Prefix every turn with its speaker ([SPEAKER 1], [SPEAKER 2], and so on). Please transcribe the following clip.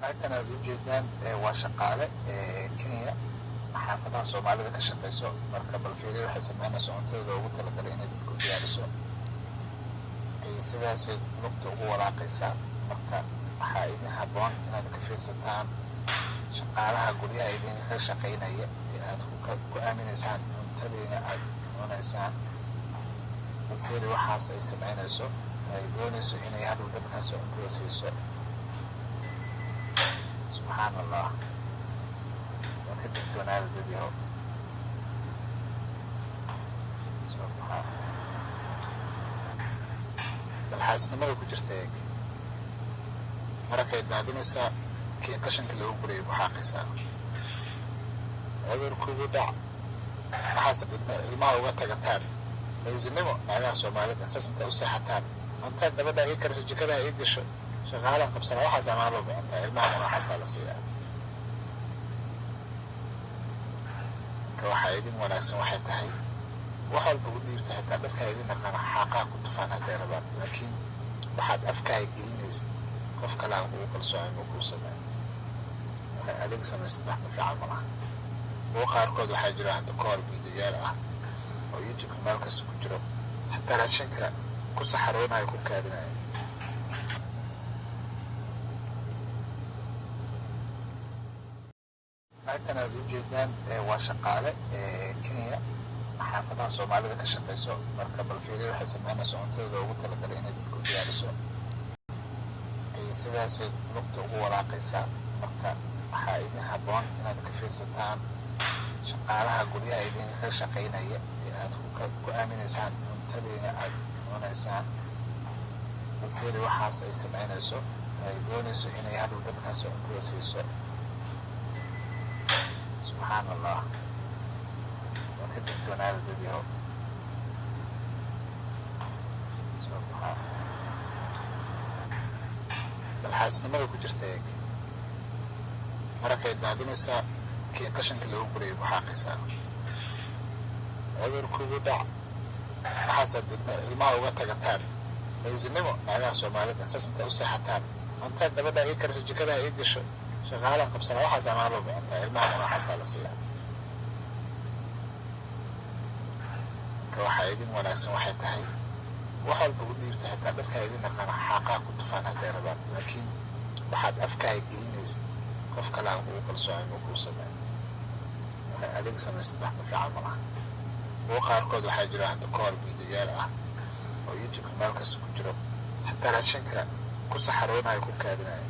[SPEAKER 1] Halkan aad ujeedaan waa shaqaale Kenya xaafadaha Soomaalida ka shaqeyso marka balfiiriyo waxay sameynaysaa cuntada loogu talagalay inay dadku diyaariso sidaas lugta ugu walaaqaysaa marka waxaa idin habboon inaad ka fiirsataan shaqaalaha guryaha idinka shaqeynaya ee aad ku aaminaysaan cuntadiina aad cunaysaan balfiiri waxaas ay sameynayso ay doonayso inay hadhow dadkaasi cuntada siiso سبحان الله وكتبت هذا الفيديو سبحان بالحاسن ما يكون جرتيك مركا يدعبينيسا كي قشنك اللي أقولي بحاقيسا عذر كوبو دع حاسب الماء وغتاقتان ليزنمو معناها سومالي أساس انت أسيحتان انت بدأ يكرس الجكدا يقش شغالة قبسنا waxaa samaalo beenta ilmaha waxaa la siiyaa ka waxa idin wanaagsan waxay tahay wax walba u dhiibta xitaa dadka idin naqana xaqaa ku tufaan haday rabaan laakiin waxaad afkaaga gelinaysa qof kale aan ugu kalsoon oo ku sameeyo waxay adeeg samaysan wax fiican ma laha oo qaarkood waxaa jira hadda koor fiidiyoyaal ah oo YouTube meel kasta ku jiro hataa raashinka ku saxaroonayo ku kaadinayo halkan aad ujeedaan waa shaqaale Kenya xaafadaha Soomaalida ka shaqeyso marka balfiiriyo waxay sameynaysaa cuntada loogu talagalay inay dadku diyaariso sidaas lugta ugu walaaqaysaa marka waxaa idin habboon inaad ka fiirsataan shaqaalaha guryaha idinka shaqeynaya ee aad ku aaminaysaan cuntadiina aad cunaysaan balfiiri waxaas ay sameynayso ay doonayso inay hadhow dadkaasi cuntada siiso سبحان الله وكتبت هذا الفيديو سبحان بالحاسن ما يكون جرتيك مركا يدعبينيسا كي قشنك اللي أقولي بحاقيسا عذر كوبو دع حاسب الماء وغتاقتان ليزنمو معناها سومالي أساس انت أسيحتان انت بدأ يكرس الجكدا يقش شغالة قبسنا waxaa samaalo beenta ilmaha waxaa la siiyaa ka waxa idin wanaagsan waxay tahay wax walba u dhiibta xitaa dadka idin naqana xaqaa ku tufaan haday rabaan laakiin waxaad afkaaga gelinaysa qof kale aan ugu kalsoon oo ku sameeyo waxay adeeg samaysan wax fiican ma laha oo qaarkood waxaa jira hadda koor fiidiyoyaal ah oo YouTube meel kasta ku jiro hataa raashinka ku saxaroonayo ku kaadinayo